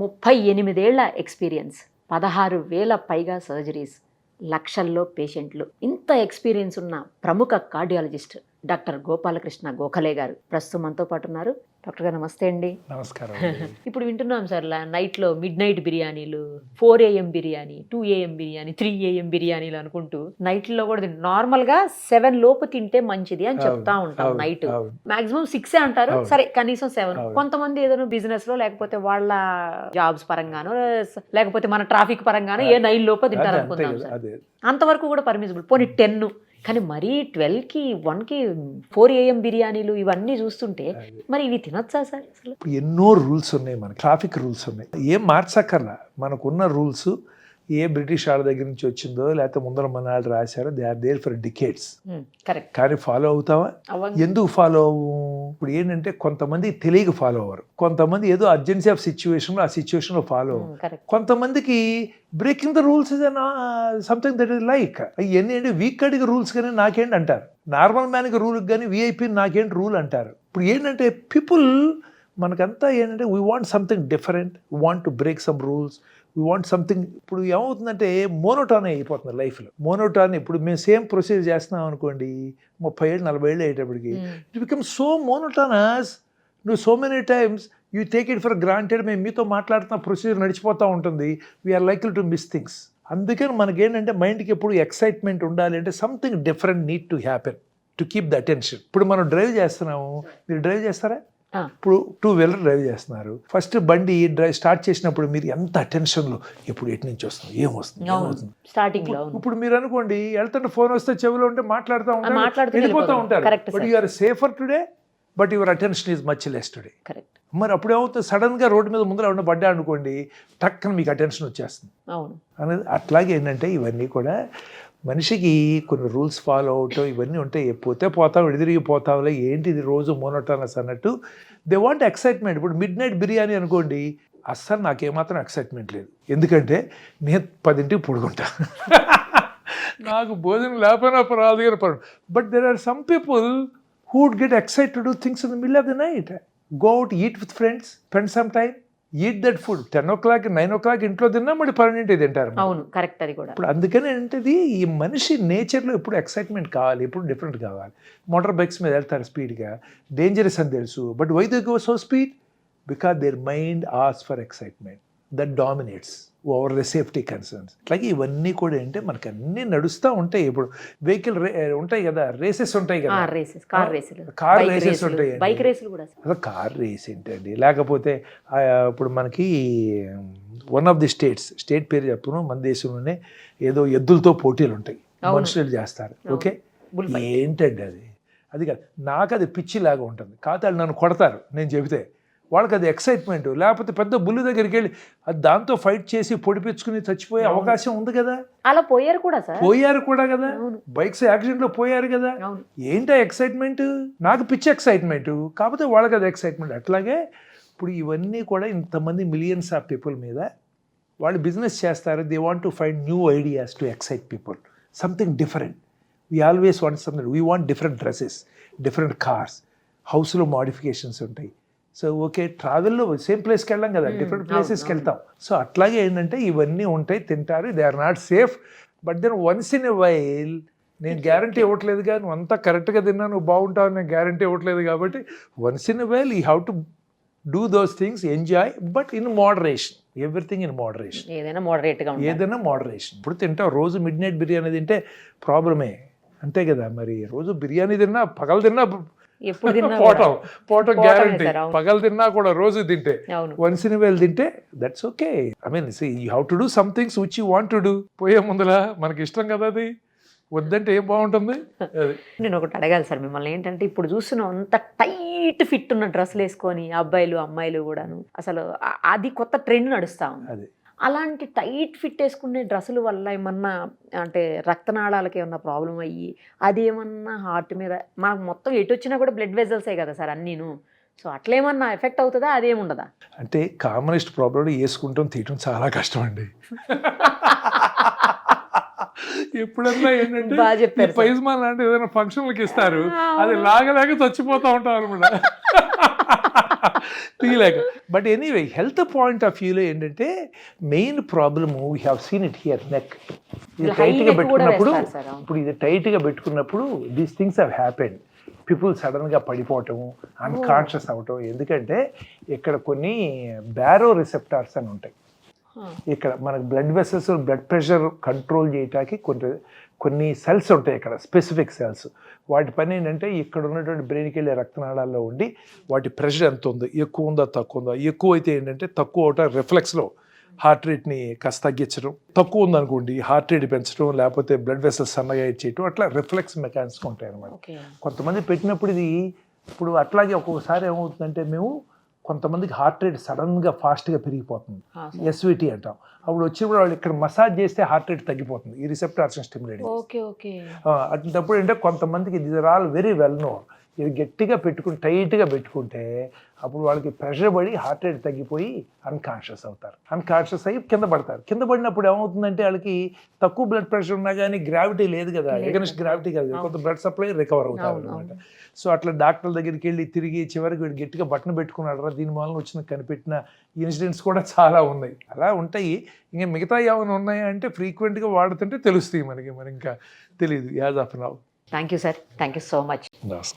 38 ఏళ్ల ఎక్స్పీరియన్స్, 16,000 పైగా సర్జరీస్, లక్షల్లో పేషెంట్లు. ఇంత ఎక్స్పీరియన్స్ ఉన్న ప్రముఖ కార్డియాలజిస్ట్ డాక్టర్ గోపాలకృష్ణ గోఖలే గారు ప్రస్తుతం మనతో పాటు ఉన్నారు. డాక్టర్ గారు నమస్తే అండి. నమస్కారం. ఇప్పుడు వింటున్నాం సార్, నైట్లో మిడ్ నైట్ బిర్యానీలు, 4 AM biryani, 2 AM biryani, 3 AM బిర్యానీలు అనుకుంటూ నైట్లో కూడా నార్మల్గా 7 లోపు తింటే మంచిది అని చెప్తా ఉంటాం. నైట్ మాక్సిమం 6 అంటారు, సరే కనీసం 7. కొంతమంది ఏదైనా బిజినెస్ లో లేకపోతే వాళ్ళ జాబ్స్ పరంగానో లేకపోతే మన ట్రాఫిక్ పరంగానో 9 లోపు తింటారు అనుకుందాం సార్. అంతవరకు కూడా పర్మిసిబుల్. పోనీ 10. కానీ మరీ 12కి 1కి 4 AM బిర్యానీలు ఇవన్నీ చూస్తుంటే మరి ఇవి తినొచ్చా సార్? అసలు ఎన్నో రూల్స్ ఉన్నాయి, మన ట్రాఫిక్ రూల్స్ ఉన్నాయి, ఏం మార్చక్కర్లా. మనకున్న రూల్స్ ఏ బ్రిటిష్ వాళ్ళ దగ్గర నుంచి వచ్చిందో లేకపోతే ముందర మన వాళ్ళు రాశారో, they are there for decades. Correct. కానీ ఫాలో అవుతావా? ఎందుకు ఫాలో అవ్వు? ఇప్పుడు ఏంటంటే కొంతమంది తెలియక ఫాలో అవ్వరు, కొంతమంది ఏదో అర్జెన్సీ ఆఫ్ సిచ్యువేషన్ ఆ సిచ్యువేషన్ లో ఫాలో అవ్వరు, కొంతమందికి breaking the rules is something that is like ఇవన్నీ ఏంటి వీక్ కడికి రూల్స్ కానీ నాకేంటి అంటారు, నార్మల్ మ్యాన్కి రూల్ కానీ విఐపి నాకేంటి రూల్ అంటారు. ఇప్పుడు ఏంటంటే పీపుల్ మనకంతా ఏంటంటే we want something different, we want to break some rules, we want something. ఇప్పుడు ఏమవుతుందంటే మోనోటాన్ అయిపోతుంది లైఫ్లో. మోనోటాన్ ఇప్పుడు మేము సేమ్ ప్రొసీజర్ చేస్తున్నాం అనుకోండి, 30 ఏళ్ళు 40 ఏళ్ళు అయ్యేటప్పటికి ఇట్ బికమ్ సో మోనోటానస్. నువ్వు so many times you take it for granted. మేము మీతో మాట్లాడుతున్న ప్రొసీజర్ నడిచిపోతూ ఉంటుంది, we are likely to miss things. అందుకని మనకేంటంటే మైండ్కి ఎప్పుడు ఎక్సైట్మెంట్ ఉండాలి అంటే something different need to happen to keep the attention. ఇప్పుడు మనం డ్రైవ్ చేస్తున్నాము, మీరు డ్రైవ్ చేస్తారా? ఇప్పుడు 2 వీలర్ డ్రైవ్ చేస్తున్నారు, ఫస్ట్ బండి స్టార్ట్ చేసినప్పుడు మీరు ఎంత అటెన్షన్లో ఎప్పుడు ఎటు నుంచి వస్తుంది, ఏమవుతుంది స్టార్టింగ్ లో. ఇప్పుడు మీరు అనుకోండి వెళ్తుంటే ఫోన్ వస్తే చెవిలో ఉంటే మాట్లాడుతూ ఉంటారు, వెళ్ళిపోతూ ఉంటారు. But you are safer today, but your attention is much less today. మరి అప్పుడు ఏమవుతుంది, సడన్ గా రోడ్డు మీద ముందర ఉన్న పడ్డా అనుకోండి, టక్కన మీకు అటెన్షన్ వచ్చేస్తుంది అనేది. అట్లాగే ఏంటంటే ఇవన్నీ కూడా మనిషికి కొన్ని రూల్స్ ఫాలో అవటం ఇవన్నీ ఉంటాయి. పోతే పోతాం, ఎడిదిరిగిపోతాంలే, ఏంటి ఇది రోజు మోనోటానస్ అన్నట్టు. They want excitement. ఇప్పుడు మిడ్ నైట్ బిర్యానీ అనుకోండి, అస్సలు నాకేమాత్రం ఎక్సైట్మెంట్ లేదు, ఎందుకంటే నేను 10ంటికి పడుకుంటా, నాకు భోజనం లేకపోయినా పర్వాలేదు కానీ. But there are some people who would get excited to do things in the middle of the night. Go out, eat with friends, spend some time, eat that food. 10 o'clock, 9 o'clock ఇంట్లో తిన్నా మళ్ళీ 12 తింటారు. అవును, correct. అది కూడా ఇప్పుడు అందుకని ఏంటది, ఈ మనిషి నేచర్లో ఎప్పుడు ఎక్సైట్మెంట్ కావాలి, ఎప్పుడు డిఫరెంట్ కావాలి. మోటార్ బైక్స్ మీద వెళ్తారు స్పీడ్గా, డేంజరస్ అని తెలుసు, but why they go so speed? Because their mind asks for excitement that dominates over the safety concerns. అట్లాగే ఇవన్నీ కూడా ఏంటంటే మనకు అన్నీ నడుస్తూ ఉంటాయి. ఇప్పుడు వెహికల్ ఉంటాయి కదా, రేసెస్ ఉంటాయి కదా, కార్ రేసెస్ ఉంటాయి. బైక్ రేసులు కూడా. అసలు కార్ రేస్ ఏంటండి, లేకపోతే ఇప్పుడు మనకి వన్ ఆఫ్ ది స్టేట్ పేరు చెప్పను, మన దేశంలోనే ఏదో ఎద్దులతో పోటీలు ఉంటాయి, మనుషులు చేస్తారు. ఓకే, ఏంటండి అది కాదు, నాకు అది పిచ్చిలాగా ఉంటుంది. కాకపోతే వాళ్ళు నన్ను కొడతారు నేను చెబితే, వాళ్ళకి అది ఎక్సైట్మెంట్. లేకపోతే పెద్ద బుల్లి దగ్గరికి వెళ్ళి అది దాంతో ఫైట్ చేసి పొడిపించుకుని చచ్చిపోయే అవకాశం ఉంది కదా. అలా పోయారు కూడా కదా, బైక్స్ యాక్సిడెంట్ లో పోయారు కదా. ఏంటో ఎక్సైట్మెంట్, నాకు పిచ్చి ఎక్సైట్మెంట్, కాకపోతే వాళ్ళకి అది ఎక్సైట్మెంట్. అట్లాగే ఇప్పుడు ఇవన్నీ కూడా ఇంతమంది మిలియన్స్ ఆఫ్ పీపుల్ మీద వాళ్ళు బిజినెస్ చేస్తారు. They want to find new ideas to excite people, something different. We always want something, we want different dresses, different cars, హౌస్లో మోడిఫికేషన్స్ ఉంటాయి. సో ఓకే, ట్రావెల్లో సేమ్ ప్లేస్కి వెళ్ళాం కదా, డిఫరెంట్ ప్లేసెస్కి వెళ్తాం. సో అట్లాగే ఏంటంటే ఇవన్నీ ఉంటాయి, తింటారు. They are not safe, but then once in a while, నేను గ్యారంటీ ఇవ్వట్లేదుగా, నువ్వు అంతా కరెక్ట్గా తిన్నా నువ్వు బాగుంటావు, నేను గ్యారంటీ ఇవ్వట్లేదు. కాబట్టి once in a while you have to do those things, enjoy, but in moderation. Everything in moderation, ఏదైనా మోడరేషన్. ఇప్పుడు తింటావు, రోజు మిడ్ నైట్ బిర్యానీ తింటే ప్రాబ్లమే, అంతే కదా. మరి రోజు బిర్యానీ తిన్నా, పగలు తిన్నా పోవటం గ్యారంటీ. పగలు తిన్నా కూడా రోజు తింటే, వన్స్ ఇన్ వైల్ తింటే that's okay. I mean you have to do some things which you want to do. పోయే ముందులా మనకి ఇష్టం కదా, అది వద్దంటే ఏం బాగుంటుంది. నేను ఒకటి అడగాలి సార్ మిమ్మల్ని, ఏంటంటే ఇప్పుడు చూస్తున్నాం అంత టైట్ ఫిట్ ఉన్న డ్రెస్సులు వేసుకొని అబ్బాయిలు అమ్మాయిలు కూడాను, అసలు అది కొత్త ట్రెండ్ నడుస్తా ఉంది. అలాంటి టైట్ ఫిట్ వేసుకునే డ్రెస్సుల వల్ల ఏమన్నా అంటే రక్తనాళాలకి ఏమన్నా ప్రాబ్లం అయ్యి అది ఏమన్నా హార్ట్ మీద, మనకు మొత్తం ఎటు వచ్చినా కూడా బ్లడ్ వెజల్సే కదా సార్ అన్నీను. సో అట్లేమన్నా ఎఫెక్ట్ అవుతుందా, అదేముండదా? అంటే కామనిస్ట్ ప్రాబ్లం వేసుకుంటాం, తీయటం చాలా కష్టం అండి. ఎప్పుడన్నా ఏంటంటే పైజ్మా లాంటి ఏదైనా ఫంక్షన్లకి ఇస్తారు, అది లాగలేక చచ్చిపోతూ ఉంటాం అనమాట. తీయలేక. But anyway health point of వ్యూలో ఏంటంటే main problem we have seen it here neck. ఇది High టైట్గా neck కూడా పెట్టుకున్నప్పుడు వేస్తారు సార్, అవును. ఇప్పుడు ఇది టైట్గా పెట్టుకున్నప్పుడు these things have happened. People సడన్గా పడిపోవటము, అన్కాన్షియస్ అవ్వటం. ఎందుకంటే ఇక్కడ కొన్ని బ్యారో రిసెప్టార్స్ అని ఉంటాయి. ఇక్కడ మనకు blood vessels, blood pressure control చేయటానికి కొన్ని సెల్స్ ఉంటాయి ఇక్కడ, స్పెసిఫిక్ సెల్స్. వాటి పని ఏంటంటే ఇక్కడ ఉన్నటువంటి బ్రెయిన్కి వెళ్ళే రక్తనాళాల్లో ఉండి వాటి ప్రెషర్ ఎంత ఉందో, ఎక్కువ ఉందా తక్కువ ఉందా, ఎక్కువ అయితే ఏంటంటే తక్కువ అవటం రిఫ్లెక్స్లో హార్ట్ రేట్ని కాస్త తగ్గించడం, తక్కువ ఉందనుకోండి హార్ట్ రేట్ పెంచడం, లేకపోతే బ్లడ్ వెసల్స్ సన్నగా చేయటం, అట్లా రిఫ్లెక్స్ మెకానిజం ఉంటాయి అన్నమాట. కొంతమంది పెట్టినప్పుడు ఇది ఇప్పుడు అట్లాగే ఒక్కొక్కసారి ఏమవుతుందంటే మేము కొంతమందికి హార్ట్ రేట్ సడన్గా ఫాస్ట్గా పెరిగిపోతుంది, ఎస్విటీ అంటాం. అప్పుడు వచ్చినప్పుడు వాళ్ళు ఇక్కడ మసాజ్ చేస్తే హార్ట్ రేట్ తగ్గిపోతుంది, ఈ రిసెప్టార్స్ స్టిమ్యులేట్. అట్లాంటప్పుడు అంటే కొంతమందికి these are all very well known. ఇది గట్టిగా పెట్టుకుని టైట్గా పెట్టుకుంటే అప్పుడు వాళ్ళకి ప్రెషర్ పడి హార్ట్ రేట్ తగ్గిపోయి అన్కాన్షియస్ అవుతారు. అన్కాన్షియస్ అయ్యి కింద పడతారు. కింద పడినప్పుడు ఏమవుతుందంటే వాళ్ళకి తక్కువ బ్లడ్ ప్రెషర్ ఉన్నా కానీ గ్రావిటీ లేదు కదా, ఎగనెస్ట్ గ్రావిటీ కాదు, కొంత బ్లడ్ సప్లై రికవర్ అవుతారు అనమాట. సో అట్లా డాక్టర్ల దగ్గరికి వెళ్ళి తిరిగి చివరికి వీడు గట్టిగా బట్టను పెట్టుకున్నాడు, దీని వలన వచ్చిన కనిపెట్టిన ఇన్సిడెంట్స్ కూడా చాలా ఉన్నాయి. అలా ఉంటాయి. ఇంకా మిగతా ఏమైనా ఉన్నాయా అంటే ఫ్రీక్వెంట్గా వాడుతుంటే తెలుస్తాయి మనకి, మరి ఇంకా తెలియదు as of now. Thank you sir, thank you so much. నమస్కారం.